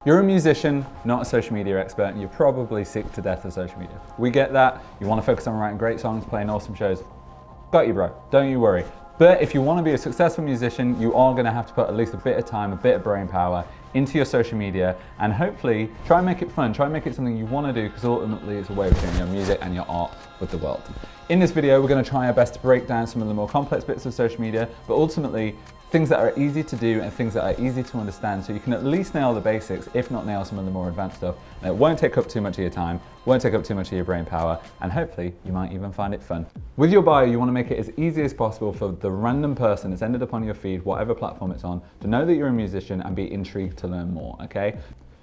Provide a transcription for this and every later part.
You're a musician, not a social media expert, and you're probably sick to death of social media. We get that. You want to focus on writing great songs, playing awesome shows. Got you, bro. Don't you worry. But if you want to be a successful musician, you are going to have to put at least a bit of time, a bit of brain power into your social media, and hopefully try and make it fun. Try and make it something you want to do, because ultimately it's a way of sharing your music and your art with the world. In this video, we're going to try our best to break down some of the more complex bits of social media, but ultimately things that are easy to do and things that are easy to understand, so you can at least nail the basics, if not nail some of the more advanced stuff. And it won't take up too much of your time, won't take up too much of your brain power, and hopefully you might even find it fun. With your bio, you want to make it as easy as possible for the random person that's ended up on your feed, whatever platform it's on, to know that you're a musician and be intrigued to learn more, okay?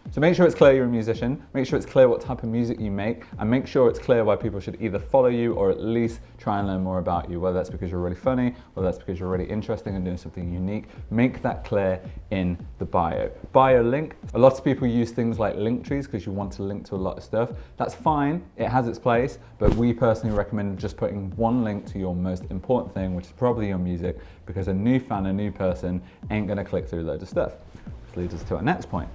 So make sure it's clear you're a musician, make sure it's clear what type of music you make, and make sure it's clear why people should either follow you or at least try and learn more about you, whether that's because you're really funny, whether that's because you're really interesting and doing something unique. Make that clear in the bio. Bio link, a lot of people use things like link trees because you want to link to a lot of stuff. That's fine, it has its place, but we personally recommend just putting one link to your most important thing, which is probably your music, because a new fan, a new person ain't gonna click through loads of stuff. Which leads us to our next point.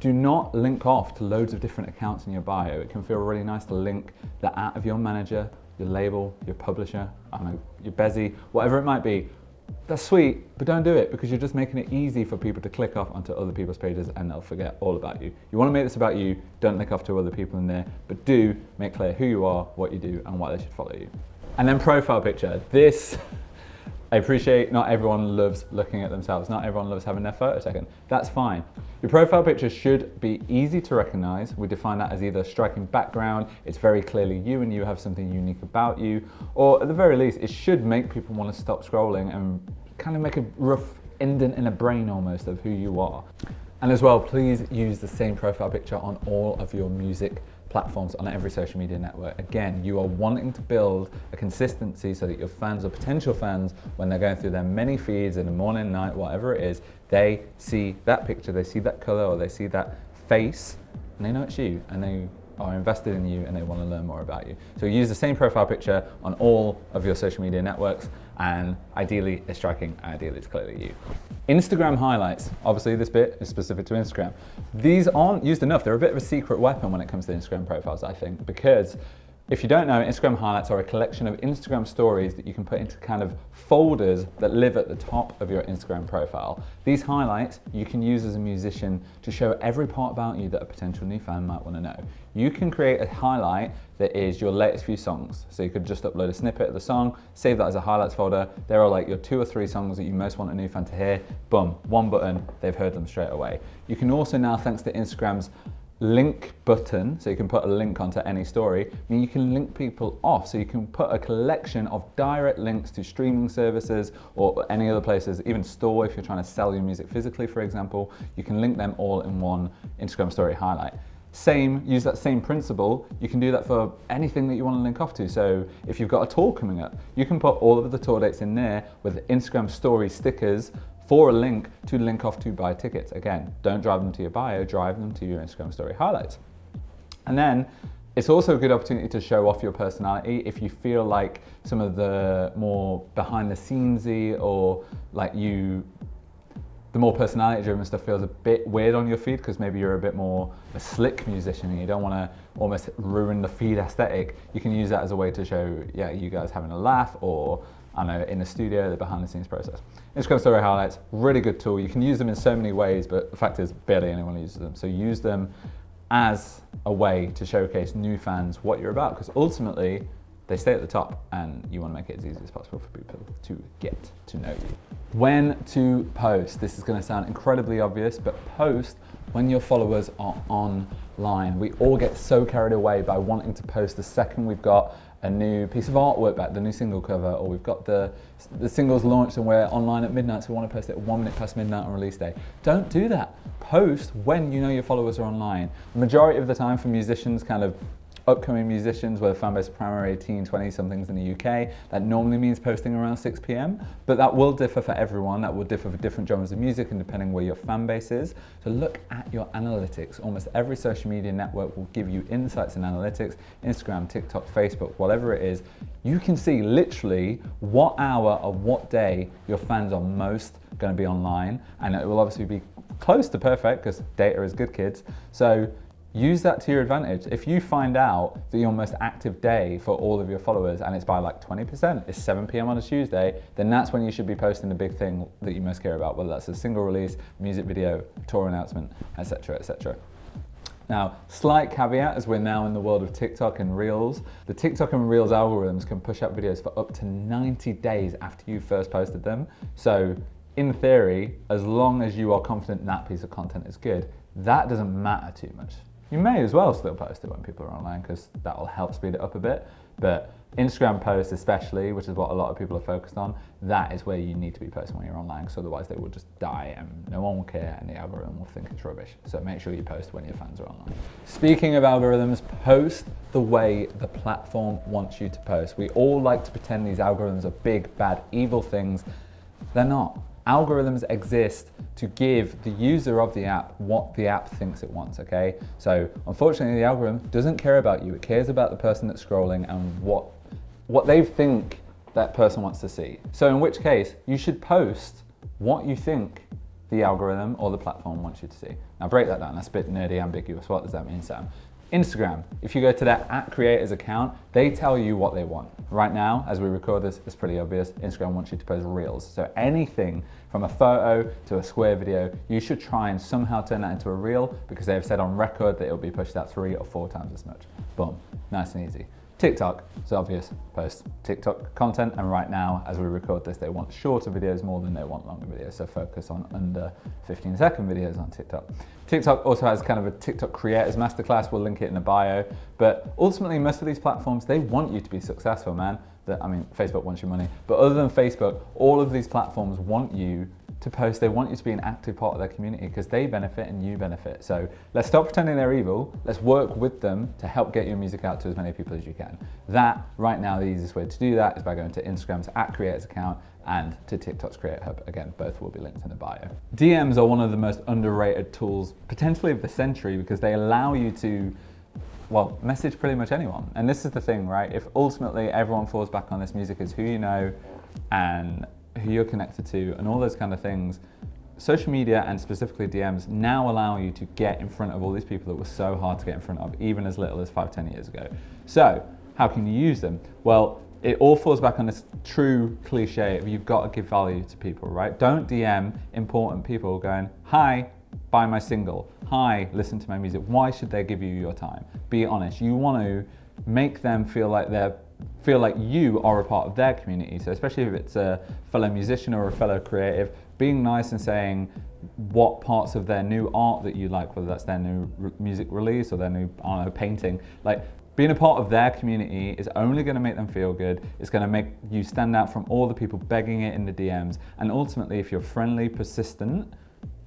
Do not link off to loads of different accounts in your bio. It can feel really nice to link the @ of your manager, your label, your publisher, I don't know, your Bezzy, whatever it might be. That's sweet, but don't do it, because you're just making it easy for people to click off onto other people's pages and they'll forget all about you. You want to make this about you, don't link off to other people in there, but do make clear who you are, what you do, and why they should follow you. And then profile picture. This, I appreciate not everyone loves looking at themselves. Not everyone loves having their photo taken. That's fine. Your profile picture should be easy to recognize. We define that as either a striking background, it's very clearly you and you have something unique about you, or at the very least, it should make people want to stop scrolling and kind of make a rough indent in a brain almost of who you are. And as well, please use the same profile picture on all of your music platforms, on every social media network. Again, you are wanting to build a consistency so that your fans or potential fans, when they're going through their many feeds in the morning, night, whatever it is, they see that picture, they see that color, or they see that face, and they know it's you, and they are invested in you, and they want to learn more about you. So use the same profile picture on all of your social media networks, and ideally it's striking, ideally it's clearly you. Instagram highlights. Obviously this bit is specific to Instagram. These aren't used enough. They're a bit of a secret weapon when it comes to Instagram profiles, I think, because if you don't know, Instagram highlights are a collection of Instagram stories that you can put into kind of folders that live at the top of your Instagram profile. These highlights you can use as a musician to show every part about you that a potential new fan might want to know. You can create a highlight that is your latest few songs. So you could just upload a snippet of the song, save that as a highlights folder. There are like your 2 or 3 songs that you most want a new fan to hear. Boom, one button, they've heard them straight away. You can also now, thanks to Instagram's link button, so you can put a link onto any story, I mean, you can link people off, so you can put a collection of direct links to streaming services or any other places, even store if you're trying to sell your music physically, for example. You can link them all in one Instagram story highlight. Use that same principle, you can do that for anything that you want to link off to. So if you've got a tour coming up, you can put all of the tour dates in there with Instagram story stickers for a link to link off to buy tickets. Again, don't drive them to your bio, drive them to your Instagram story highlights. And then it's also a good opportunity to show off your personality if you feel like some of the more behind the scenesy or like the more personality driven stuff feels a bit weird on your feed, because maybe you're a bit more a slick musician and you don't want to almost ruin the feed aesthetic. You can use that as a way to show, yeah, you guys having a laugh, or I don't know, in the studio, the behind the scenes process. Instagram story highlights, really good tool. You can use them in so many ways, but the fact is barely anyone uses them. So use them as a way to showcase new fans what you're about, because ultimately they stay at the top and you want to make it as easy as possible for people to get to know you. When to post. This is going to sound incredibly obvious, but post when your followers are online. We all get so carried away by wanting to post the second we've got a new piece of artwork back, the new single cover, or we've got the singles launched and we're online at midnight, so we want to post it 1 minute past midnight on release day. Don't do that. Post when you know your followers are online. The majority of the time for musicians, kind of upcoming musicians where the fan base is primarily 18, 20 somethings in the UK, that normally means posting around 6 p.m, but that will differ for everyone. That will differ for different genres of music and depending where your fan base is. So look at your analytics. Almost every social media network will give you insights and analytics, Instagram, TikTok, Facebook, whatever it is. You can see literally what hour of what day your fans are most going to be online, and it will obviously be close to perfect because data is good, kids. So use that to your advantage. If you find out that your most active day for all of your followers and it's by like 20%, it's 7 p.m. on a Tuesday, then that's when you should be posting the big thing that you most care about, whether that's a single release, music video, tour announcement, etc., etc. Now, slight caveat, as we're now in the world of TikTok and Reels, the TikTok and Reels algorithms can push up videos for up to 90 days after you first posted them. So in theory, as long as you are confident that piece of content is good, that doesn't matter too much. You may as well still post it when people are online because that will help speed it up a bit. But Instagram posts especially, which is what a lot of people are focused on, that is where you need to be posting when you're online, because otherwise they will just die and no one will care and the algorithm will think it's rubbish. So make sure you post when your fans are online. Speaking of algorithms, post the way the platform wants you to post. We all like to pretend these algorithms are big, bad, evil things. They're not. Algorithms exist to give the user of the app what the app thinks it wants, okay? So unfortunately, the algorithm doesn't care about you. It cares about the person that's scrolling and what they think that person wants to see. So in which case, you should post what you think the algorithm or the platform wants you to see. Now break that down, that's a bit nerdy, ambiguous. What does that mean, Sam? Instagram, if you go to their @creators account, they tell you what they want. Right now, as we record this, it's pretty obvious. Instagram wants you to post Reels. So anything from a photo to a square video, you should try and somehow turn that into a Reel because they've said on record that it'll be pushed out 3 or 4 times as much. Boom, nice and easy. TikTok, it's obvious, post TikTok content, and right now, as we record this, they want shorter videos more than they want longer videos, so focus on under 15-second videos on TikTok. TikTok also has kind of a TikTok creators masterclass, we'll link it in the bio, but ultimately most of these platforms, they want you to be successful, man. I mean, Facebook wants your money, but other than Facebook, all of these platforms want you to post, they want you to be an active part of their community because they benefit and you benefit. So let's stop pretending they're evil, let's work with them to help get your music out to as many people as you can. That, right now, the easiest way to do that is by going to Instagram's @creators account and to TikTok's Creator Hub. Again, both will be linked in the bio. DMs are one of the most underrated tools, potentially of the century, because they allow you to, well, message pretty much anyone. And this is the thing, right? If ultimately everyone falls back on this, music is who you know and who you're connected to and all those kind of things, social media and specifically DMs now allow you to get in front of all these people that were so hard to get in front of, even as little as 5-10 years ago. So how can you use them? Well, it all falls back on this true cliche of you've got to give value to people, right? Don't DM important people going, hi, buy my single. Hi, listen to my music. Why should they give you your time? Be honest. You want to make them feel like you are a part of their community. So especially if it's a fellow musician or a fellow creative, being nice and saying what parts of their new art that you like, whether that's their new music release or their new, I don't know, painting, like being a part of their community is only going to make them feel good. It's going to make you stand out from all the people begging it in the DMs. And ultimately, if you're friendly, persistent,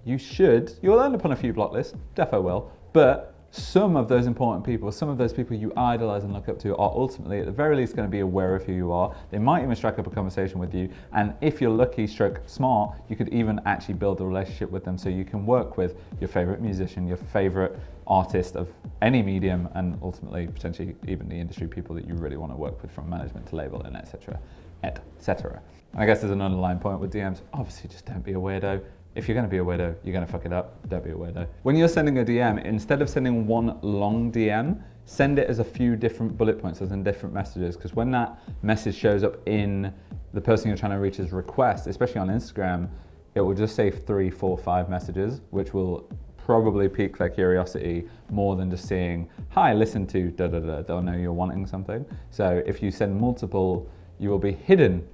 you'll end up on a few block lists, defo will, but some of those important people, some of those people you idolize and look up to are ultimately at the very least going to be aware of who you are. They might even strike up a conversation with you, and if you're lucky, stroke smart, you could even actually build a relationship with them so you can work with your favorite musician, your favorite artist of any medium, and ultimately potentially even the industry people that you really want to work with, from management to label and etc. etc. And I guess there's an underlying point with DMs, obviously just don't be a weirdo. If you're going to be a weirdo, you're going to fuck it up. Don't be a weirdo. When you're sending a DM, instead of sending one long DM, send it as a few different bullet points, as in different messages, because when that message shows up in the person you're trying to reach's request, especially on Instagram, it will just say 3, 4, 5 messages, which will probably pique their curiosity more than just seeing, hi, listen to da da da. They'll know you're wanting something. So if you send multiple, you will be hidden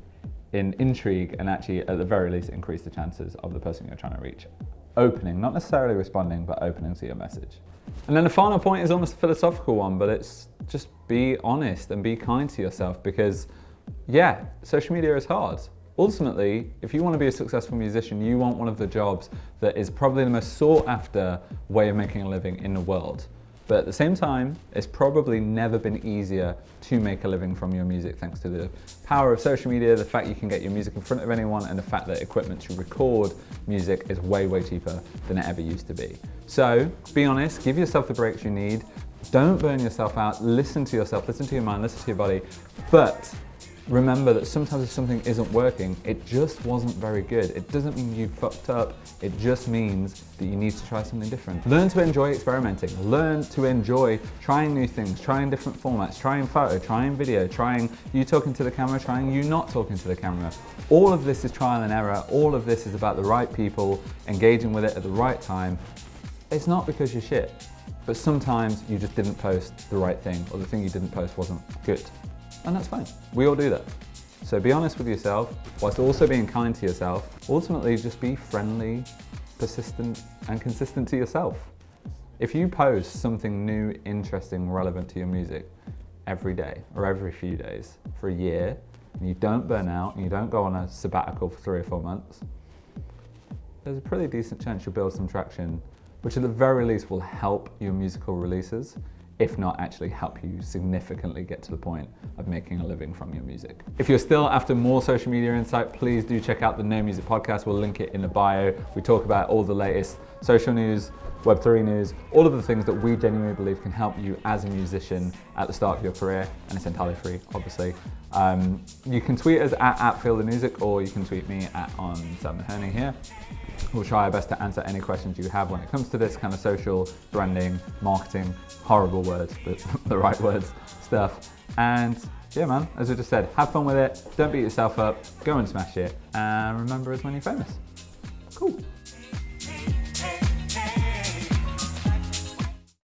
in intrigue and actually at the very least increase the chances of the person you're trying to reach opening, not necessarily responding, but opening to your message. And then the final point is almost a philosophical one, but it's just be honest and be kind to yourself, because yeah, social media is hard. Ultimately, if you want to be a successful musician, you want one of the jobs that is probably the most sought after way of making a living in the world. But at the same time, it's probably never been easier to make a living from your music, thanks to the power of social media, the fact you can get your music in front of anyone, and the fact that equipment to record music is way, way cheaper than it ever used to be. So be honest, give yourself the breaks you need. Don't burn yourself out. Listen to yourself, listen to your mind, listen to your body. But Remember that sometimes if something isn't working, it just wasn't very good. It doesn't mean you fucked up. It just means that you need to try something different. Learn to enjoy experimenting. Learn to enjoy trying new things, trying different formats, trying photo, trying video, trying you talking to the camera, trying you not talking to the camera. All of this is trial and error. All of this is about the right people engaging with it at the right time. It's not because you're shit, but sometimes you just didn't post the right thing, or the thing you didn't post wasn't good. And that's fine. We all do that. So be honest with yourself, whilst also being kind to yourself. Ultimately, just be friendly, persistent, and consistent to yourself. If you post something new, interesting, relevant to your music every day or every few days for a year, and you don't burn out, and you don't go on a sabbatical for 3 or 4 months, there's a pretty decent chance you'll build some traction, which at the very least will help your musical releases, if not actually help you significantly get to the point of making a living from your music. If you're still after more social media insight, please do check out the No Music podcast. We'll link it in the bio. We talk about all the latest social news, Web3 news, all of the things that we genuinely believe can help you as a musician at the start of your career, and it's entirely free, obviously. You can tweet us at @FeelTheMusic, or you can tweet me at @nahirny here. We'll try our best to answer any questions you have when it comes to this kind of social branding, marketing, horrible words, but the right words, stuff. And yeah, man, as I just said, have fun with it. Don't beat yourself up. Go and smash it. And remember us when you're famous. Cool.